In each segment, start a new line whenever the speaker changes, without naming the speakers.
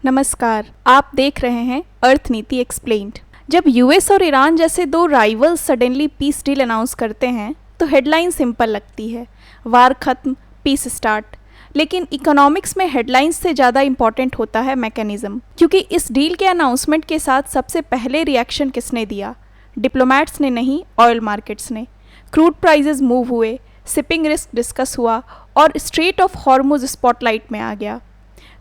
नमस्कार, आप देख रहे हैं अर्थ नीति एक्सप्लेन्ड। जब यूएस और ईरान जैसे दो rivals suddenly peace deal announce करते हैं तो हेडलाइन सिंपल लगती है, वार खत्म, पीस स्टार्ट। लेकिन इकोनॉमिक्स में हेडलाइंस से ज़्यादा इंपॉर्टेंट होता है मैकेनिज्म, क्योंकि इस डील के अनाउंसमेंट के साथ सबसे पहले रिएक्शन किसने दिया? डिप्लोमैट्स ने नहीं, ऑयल मार्केट्स ने। क्रूड प्राइजेस मूव हुए, शिपिंग रिस्क डिस्कस हुआ और स्ट्रेट ऑफ हॉर्मुज स्पॉटलाइट में आ गया।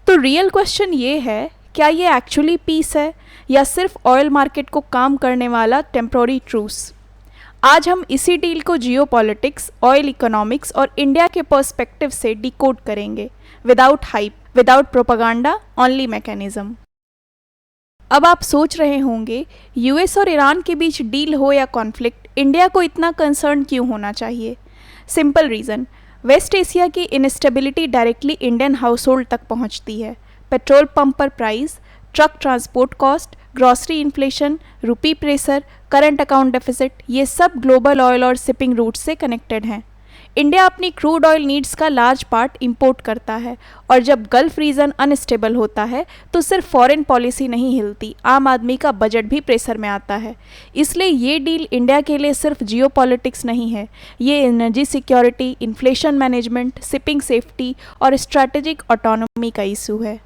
तो रियल क्वेश्चन ये है, क्या ये एक्चुअली पीस है या सिर्फ ऑयल मार्केट को काम करने वाला टेम्प्रोरी ट्रूस? आज हम इसी डील को जियोपॉलिटिक्स, ऑयल इकोनॉमिक्स और इंडिया के पर्सपेक्टिव से डिकोड करेंगे, without hype, without propaganda, only mechanism. अब आप सोच रहे होंगे, यूएस और ईरान के बीच डील हो या कॉन्फ्लिक्ट, इंडिया को इतना कंसर्न क्यों होना चाहिए? सिंपल रीज़न, वेस्ट एशिया की instability directly Indian household तक पहुंचती है। पेट्रोल पंप पर price, truck transport cost, grocery inflation, rupee pressure, current account deficit, ये सब ग्लोबल ऑयल और शिपिंग रूट से कनेक्टेड हैं। इंडिया अपनी क्रूड ऑयल नीड्स का लार्ज पार्ट इंपोर्ट करता है, और जब गल्फ रीजन अनस्टेबल होता है तो सिर्फ फॉरेन पॉलिसी नहीं हिलती, आम आदमी का बजट भी प्रेशर में आता है। इसलिए ये डील इंडिया के लिए सिर्फ जियोपॉलिटिक्स नहीं है, ये energy security, inflation management, shipping safety और स्ट्रैटेजिक ऑटोनॉमी का इशू है।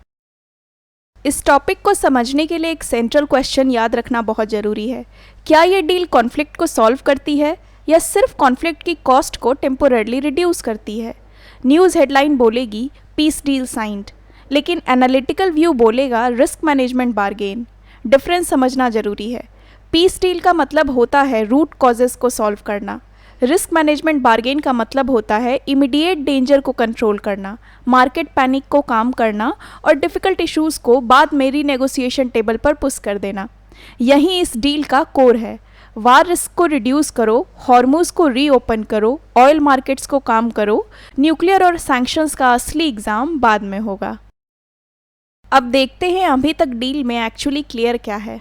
इस टॉपिक को समझने के लिए एक सेंट्रल क्वेश्चन याद रखना बहुत ज़रूरी है। क्या ये डील कॉन्फ्लिक्ट को सॉल्व करती है या सिर्फ कॉन्फ्लिक्ट की कॉस्ट को टेम्पोररली रिड्यूस करती है? न्यूज़ हेडलाइन बोलेगी पीस डील साइंड, लेकिन एनालिटिकल व्यू बोलेगा रिस्क मैनेजमेंट बारगेन। डिफरेंस समझना ज़रूरी है। पीस डील का मतलब होता है रूट कॉजेज़ को सॉल्व करना, रिस्क मैनेजमेंट बारगेन का मतलब होता है इमीडिएट डेंजर को कंट्रोल करना, मार्केट पैनिक को काम करना और डिफ़िकल्ट इश्यूज़ को बाद में रीनेगोशिएशन टेबल पर पुश कर देना। यही इस डील का कोर है। वार रिस्क को रिड्यूस करो, हॉर्मुज को रीओपन करो, ऑयल मार्केट्स को काम करो, न्यूक्लियर और सैंक्शंस का असली एग्ज़ाम बाद में होगा। अब देखते हैं अभी तक डील में एक्चुअली क्लियर क्या है।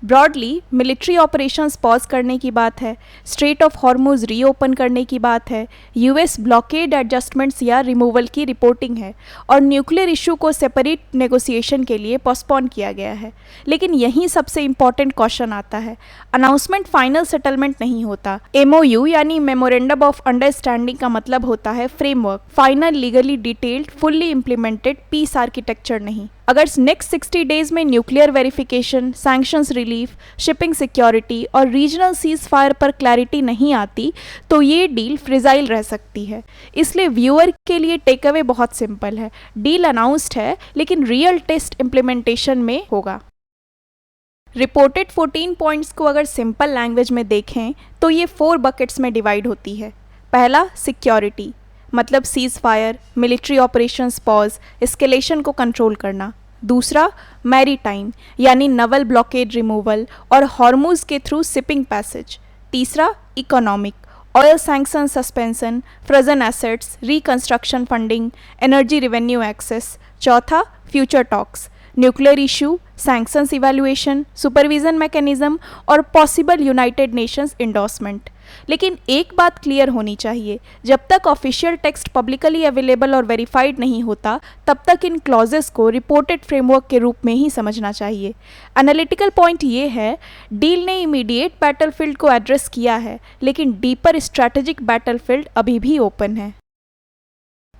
ब्रॉडली मिलिट्री ऑपरेशंस पॉज करने की बात है, स्ट्रेट ऑफ हॉर्मुज रीओपन करने की बात है, यूएस ब्लॉकेड एडजस्टमेंट्स या रिमूवल की रिपोर्टिंग है, और न्यूक्लियर इशू को सेपरेट नेगोशिएशन के लिए पोस्टपोन किया गया है। लेकिन यहीं सबसे इंपॉर्टेंट क्वेश्चन आता है, अनाउंसमेंट फाइनल सेटलमेंट नहीं होता। एमओयू यानी मेमोरेंडम ऑफ अंडरस्टैंडिंग का मतलब होता है framework, final, legally detailed, fully implemented peace architecture नहीं। अगर नेक्स्ट 60 डेज में nuclear verification, sanctions relief, shipping security और रीजनल सीज फायर पर क्लैरिटी नहीं आती तो ये डील फ्रिजाइल रह सकती है। इसलिए व्यूअर के लिए टेक अवे बहुत सिंपल है, डील अनाउंस्ड है लेकिन रियल टेस्ट इम्प्लीमेंटेशन में होगा। रिपोर्टेड 14 पॉइंट्स को अगर सिंपल लैंग्वेज में देखें तो ये 4 बकेट्स में डिवाइड होती है। पहला, सिक्योरिटी, मतलब ceasefire, military operations pause, escalation को कंट्रोल करना। दूसरा, मैरीटाइम, यानी नवल ब्लॉकेड रिमूवल और हॉर्मुज के थ्रू शिपिंग पैसेज। तीसरा, economic, oil sanction suspension, frozen assets, reconstruction funding, energy revenue access. चौथा, future talks, nuclear issue, sanctions evaluation, supervision mechanism और possible United Nations endorsement. लेकिन एक बात clear होनी चाहिए, जब तक ऑफिशियल टेक्स्ट पब्लिकली अवेलेबल और वेरीफाइड नहीं होता तब तक इन क्लॉजेस को रिपोर्टेड फ्रेमवर्क के रूप में ही समझना चाहिए। एनालिटिकल पॉइंट ये है, डील ने इमीडिएट बैटलफील्ड को एड्रेस किया है लेकिन डीपर स्ट्रैटेजिक बैटलफील्ड अभी भी ओपन है।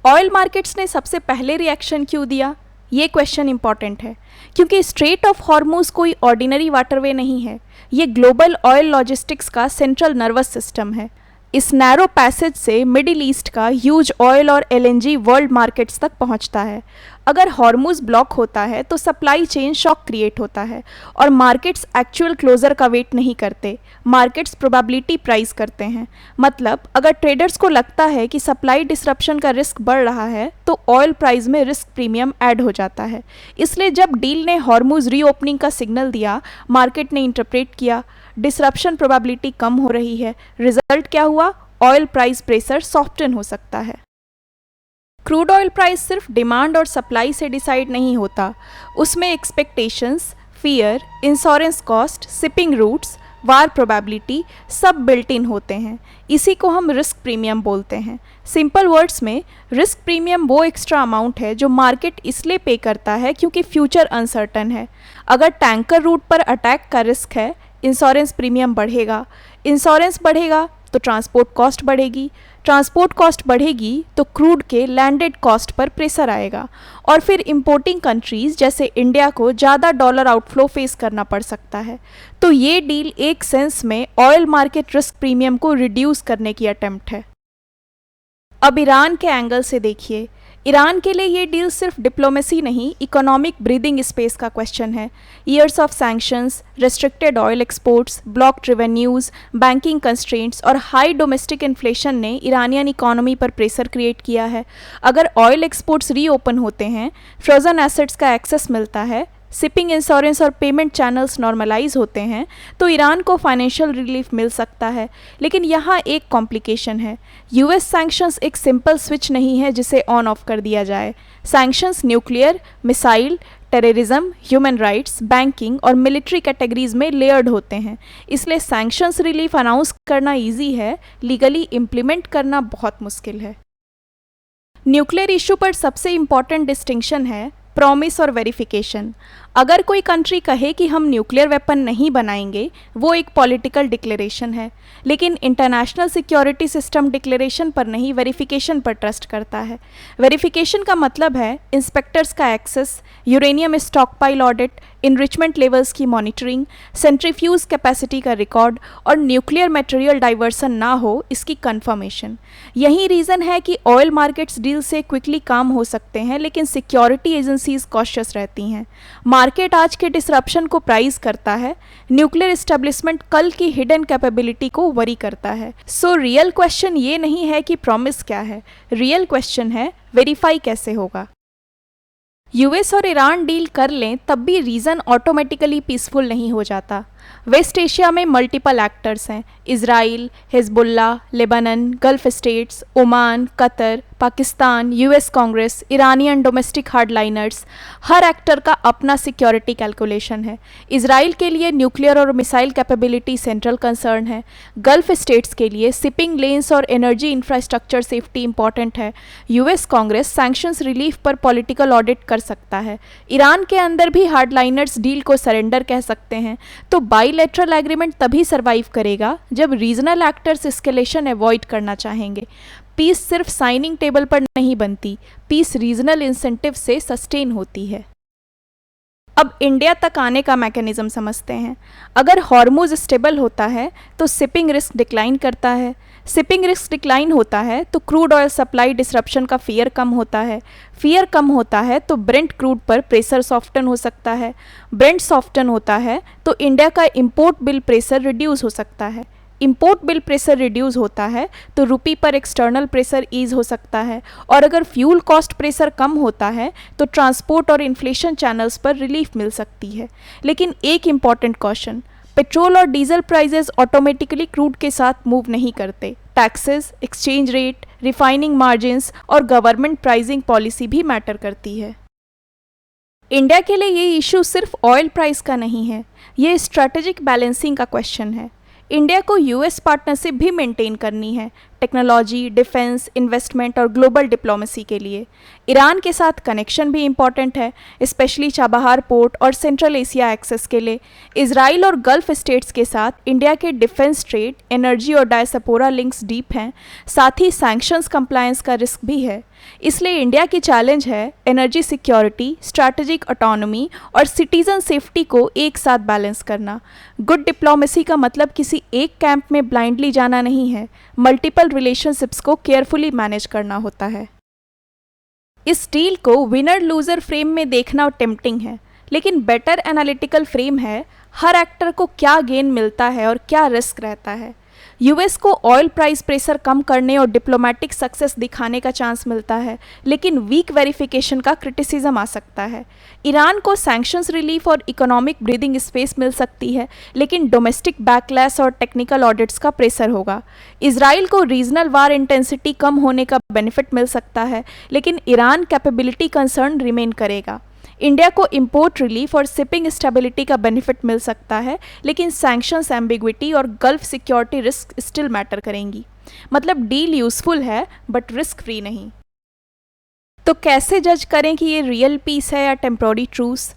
ऑयल मार्केट्स ने सबसे पहले रिएक्शन क्यों दिया? ये क्वेश्चन इंपॉर्टेंट है, क्योंकि स्ट्रेट ऑफ हॉर्मुज कोई ऑर्डिनरी वाटरवे नहीं है, ये ग्लोबल ऑयल लॉजिस्टिक्स का सेंट्रल नर्वस सिस्टम है। इस नैरो पैसेज से मिडिल ईस्ट का ह्यूज ऑयल और एलएनजी वर्ल्ड मार्केट्स तक पहुंचता है। अगर हॉर्मुज ब्लॉक होता है तो सप्लाई चेन शॉक क्रिएट होता है और मार्केट्स एक्चुअल क्लोजर का वेट नहीं करते, मार्केट्स प्रोबेबिलिटी प्राइस करते हैं। मतलब अगर ट्रेडर्स को लगता है कि सप्लाई डिसरप्शन का रिस्क बढ़ रहा है तो ऑयल प्राइस में रिस्क प्रीमियम ऐड हो जाता है। इसलिए जब डील ने हॉर्मुज रीओपनिंग का सिग्नल दिया, मार्केट ने इंटरप्रेट किया डिसरप्शन प्रोबेबिलिटी कम हो रही है। रिजल्ट क्या हुआ? ऑयल प्राइस प्रेशर सॉफ्टन हो सकता है। क्रूड ऑयल प्राइस सिर्फ डिमांड और सप्लाई से डिसाइड नहीं होता, उसमें expectations, fear, insurance cost, shipping routes, war probability सब बिल्ट इन होते हैं। इसी को हम रिस्क प्रीमियम बोलते हैं। सिंपल वर्ड्स में रिस्क प्रीमियम वो एक्स्ट्रा अमाउंट है जो मार्केट इसलिए पे करता है क्योंकि फ्यूचर अनसर्टन है। अगर टैंकर रूट पर अटैक का रिस्क है, इंश्योरेंस प्रीमियम बढ़ेगा। इंश्योरेंस बढ़ेगा तो ट्रांसपोर्ट कॉस्ट बढ़ेगी। ट्रांसपोर्ट कॉस्ट बढ़ेगी तो क्रूड के लैंडेड कॉस्ट पर प्रेशर आएगा और फिर इंपोर्टिंग कंट्रीज़ जैसे इंडिया को ज़्यादा डॉलर आउटफ्लो फेस करना पड़ सकता है। तो ये डील एक सेंस में ऑयल मार्केट रिस्क प्रीमियम को रिड्यूस करने की अटेम्प्ट है। अब ईरान के एंगल से देखिए, ईरान के लिए ये डील सिर्फ डिप्लोमेसी नहीं, इकोनॉमिक ब्रीदिंग स्पेस का क्वेश्चन है। Years of sanctions, restricted oil exports, blocked revenues, banking constraints और हाई डोमेस्टिक इन्फ्लेशन ने ईरानियन इकोनॉमी पर प्रेशर क्रिएट किया है। अगर ऑयल एक्सपोर्ट्स रीओपन होते हैं, फ्रोजन एसेट्स का एक्सेस मिलता है, शिपिंग, इंश्योरेंस और पेमेंट चैनल्स नॉर्मलाइज होते हैं तो ईरान को फाइनेंशियल रिलीफ मिल सकता है। लेकिन यहाँ एक कॉम्प्लिकेशन है। यूएस सैंक्शंस एक सिंपल स्विच नहीं है जिसे ऑन ऑफ कर दिया जाए। Sanctions nuclear, missile, terrorism, human rights, banking और मिलिट्री कैटेगरीज में लेयर्ड होते हैं। इसलिए सैंक्शंस रिलीफ अनाउंस करना ईजी है, लीगली इम्प्लीमेंट करना बहुत मुश्किल है। न्यूक्लियर इशू पर सबसे इम्पॉर्टेंट डिस्टिंक्शन है प्रॉमिस और वेरिफिकेशन। अगर कोई कंट्री कहे कि हम न्यूक्लियर वेपन नहीं बनाएंगे, वो एक पॉलिटिकल डिक्लेरेशन है, लेकिन इंटरनेशनल सिक्योरिटी सिस्टम डिक्लेरेशन पर नहीं, वेरिफिकेशन पर ट्रस्ट करता है। वेरिफिकेशन का मतलब है इंस्पेक्टर्स का access, uranium stockpile audit, enrichment levels की मॉनिटरिंग, सेंट्रीफ्यूज कैपेसिटी का रिकॉर्ड और न्यूक्लियर मटेरियल डाइवर्सन ना हो इसकी कंफर्मेशन। यही रीज़न है कि ऑयल मार्केट्स डील से क्विकली काम हो सकते हैं, लेकिन सिक्योरिटी एजेंसीज कॉशियस रहती हैं। मार्केट आज के डिसरप्शन को प्राइस करता है, न्यूक्लियर एस्टेब्लिशमेंट कल की हिडन कैपेबिलिटी को वरी करता है। सो रियल क्वेश्चन ये नहीं है कि प्रॉमिस क्या है, रियल क्वेश्चन है वेरीफाई कैसे होगा। यूएस और ईरान डील कर लें तब भी रीजन ऑटोमेटिकली पीसफुल नहीं हो जाता। वेस्ट एशिया में मल्टीपल एक्टर्स हैं, Israel, Hezbollah, Lebanon, Gulf states, Oman, Qatar, Pakistan, US Congress, Iranian domestic hardliners. हर एक्टर का अपना सिक्योरिटी कैलकुलेशन है। इजराइल के लिए न्यूक्लियर और मिसाइल कैपेबिलिटी सेंट्रल कंसर्न है। गल्फ स्टेट्स के लिए शिपिंग लेन्स और एनर्जी इंफ्रास्ट्रक्चर सेफ्टी इंपॉर्टेंट है। यूएस कांग्रेस सैंक्शंस रिलीफ पर पॉलिटिकल ऑडिट कर सकता है। ईरान के अंदर भी हार्डलाइनर्स डील को सरेंडर कह सकते हैं। तो बाइलेटरल एग्रीमेंट तभी सर्वाइव करेगा जब रीजनल एक्टर्स एस्केलेशन अवॉइड करना चाहेंगे। पीस सिर्फ साइनिंग टेबल पर नहीं बनती, पीस रीजनल इंसेंटिव से सस्टेन होती है। अब इंडिया तक आने का मैकेनिज्म समझते हैं। अगर हॉर्मुज स्टेबल होता है तो शिपिंग रिस्क डिक्लाइन करता है। शिपिंग रिस्क डिक्लाइन होता है तो क्रूड ऑयल सप्लाई डिसरप्शन का फियर कम होता है। फियर कम होता है तो ब्रेंट क्रूड पर प्रेशर सॉफ्टन हो सकता है। ब्रेंट सॉफ्टन होता है तो इंडिया का इंपोर्ट बिल प्रेशर रिड्यूस हो सकता है। इंपोर्ट बिल प्रेशर रिड्यूस होता है तो रुपी पर एक्सटर्नल प्रेशर ईज हो सकता है। और अगर फ्यूल कॉस्ट प्रेशर कम होता है तो ट्रांसपोर्ट और इन्फ्लेशन चैनल्स पर रिलीफ मिल सकती है। लेकिन एक इम्पॉर्टेंट क्वेश्चन, पेट्रोल और डीजल प्राइजेस ऑटोमेटिकली क्रूड के साथ मूव नहीं करते। Taxes, exchange rate, refining margins और गवर्नमेंट प्राइसिंग पॉलिसी भी मैटर करती है। इंडिया के लिए ये इशू सिर्फ ऑयल प्राइस का नहीं है, ये स्ट्रैटेजिक बैलेंसिंग का क्वेश्चन है। इंडिया को यूएस पार्टनरशिप भी मेंटेन करनी है, टेक्नोलॉजी, डिफेंस, इन्वेस्टमेंट और ग्लोबल डिप्लोमेसी के लिए। ईरान के साथ कनेक्शन भी इम्पॉर्टेंट है, स्पेशली चाबहार पोर्ट और सेंट्रल एशिया एक्सेस के लिए। इजराइल और गल्फ स्टेट्स के साथ इंडिया के डिफेंस, ट्रेड, एनर्जी और डायस्पोरा लिंक्स डीप हैं। साथ ही सैंक्शंस कंप्लायंस का रिस्क भी है। इसलिए इंडिया की चैलेंज है एनर्जी सिक्योरिटी, स्ट्रैटेजिक ऑटोनॉमी और सिटीजन सेफ्टी को एक साथ बैलेंस करना। गुड डिप्लोमेसी का मतलब किसी एक कैंप में ब्लाइंडली जाना नहीं है, मल्टीपल रिलेशनशिप्स को केयरफुली मैनेज करना होता है। इस डील को विनर लूजर फ्रेम में देखना टेम्पटिंग है, लेकिन बेटर एनालिटिकल फ्रेम है हर एक्टर को क्या गेन मिलता है और क्या रिस्क रहता है। यूएस को ऑयल प्राइस प्रेशर कम करने और डिप्लोमेटिक सक्सेस दिखाने का चांस मिलता है, लेकिन वीक वेरिफिकेशन का क्रिटिसिज्म आ सकता है। ईरान को सैंक्शंस रिलीफ और इकोनॉमिक ब्रीदिंग स्पेस मिल सकती है, लेकिन डोमेस्टिक बैकलैश और टेक्निकल ऑडिट्स का प्रेशर होगा। इजराइल को रीजनल वार इंटेंसिटी कम होने का बेनिफिट मिल सकता है, लेकिन ईरान कैपेबिलिटी कंसर्न रिमेन करेगा। इंडिया को इंपोर्ट रिलीफ और शिपिंग स्टेबिलिटी का बेनिफिट मिल सकता है, लेकिन सैंक्शंस एम्बिग्विटी और gulf security risk still matter करेंगी। मतलब डील यूजफुल है बट रिस्क फ्री नहीं। तो कैसे जज करें कि ये रियल पीस है या टेम्प्रोरी ट्रूस?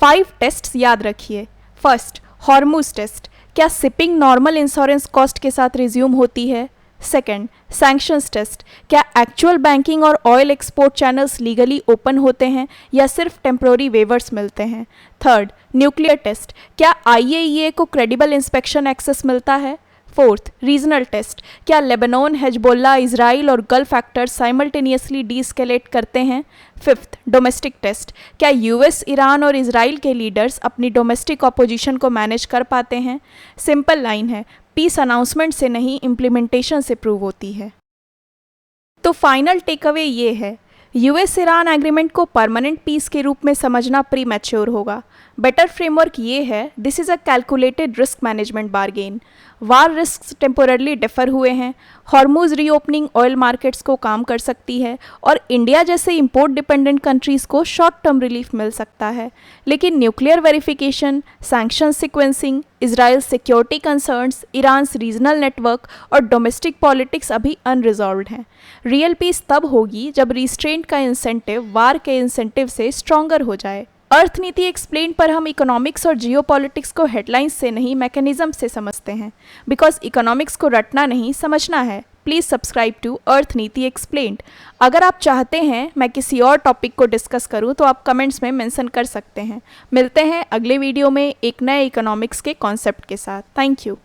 5 टेस्ट्स याद रखिए। फर्स्ट, हॉर्मूज टेस्ट, क्या शिपिंग नॉर्मल इंश्योरेंस कॉस्ट के साथ रिज्यूम होती है? सेकेंड, सैंक्शंस टेस्ट, क्या एक्चुअल बैंकिंग और oil export channels legally open होते हैं या सिर्फ टेम्प्रोरी वेवर्स मिलते हैं? थर्ड, न्यूक्लियर टेस्ट, क्या IAEA को क्रेडिबल इंस्पेक्शन एक्सेस मिलता है? फोर्थ, रीजनल टेस्ट, क्या लेबनान, हेजबोल्ला, इजराइल और गल्फ एक्टर्स साइमल्टेनियसली डीस्केलेट करते हैं? फिफ्थ, डोमेस्टिक टेस्ट, क्या US, ईरान और इजराइल के लीडर्स अपनी डोमेस्टिक अपोजिशन को मैनेज कर पाते हैं? सिंपल लाइन है, पीस अनाउंसमेंट से नहीं इम्प्लीमेंटेशन से प्रूव होती है। तो फाइनल टेक अवे ये है, US ईरान एग्रीमेंट को परमानेंट पीस के रूप में समझना प्री मैच्योर होगा। बेटर फ्रेमवर्क ये है, this is a calculated risk management bargain. War risk temporarily defer हुए हैं, हॉर्मूज रीओपनिंग ऑयल मार्केट्स को काम कर सकती है और इंडिया जैसे इंपोर्ट डिपेंडेंट कंट्रीज़ को शॉर्ट टर्म रिलीफ मिल सकता है। लेकिन nuclear verification, sanction sequencing, Israel security concerns, Iran's regional network और डोमेस्टिक पॉलिटिक्स अभी अनरिजॉल्व्ड हैं। रियल पीस तब होगी जब रिस्ट्रेंट का इंसेंटिव वार के इंसेंटिव से स्ट्रॉन्गर हो जाए। अर्थनीति एक्सप्लेन पर हम इकोनॉमिक्स और जियोपॉलिटिक्स को हेडलाइंस से नहीं मैकेनिज्म से समझते हैं, बिकॉज इकोनॉमिक्स को रटना नहीं समझना है। Please subscribe to Arthniti explained. अगर आप चाहते हैं मैं किसी और टॉपिक को डिस्कस करूं तो आप कमेंट्स में मेंशन कर सकते हैं। मिलते हैं अगले वीडियो में एक नए इकोनॉमिक्स के कॉन्सेप्ट के साथ। Thank you.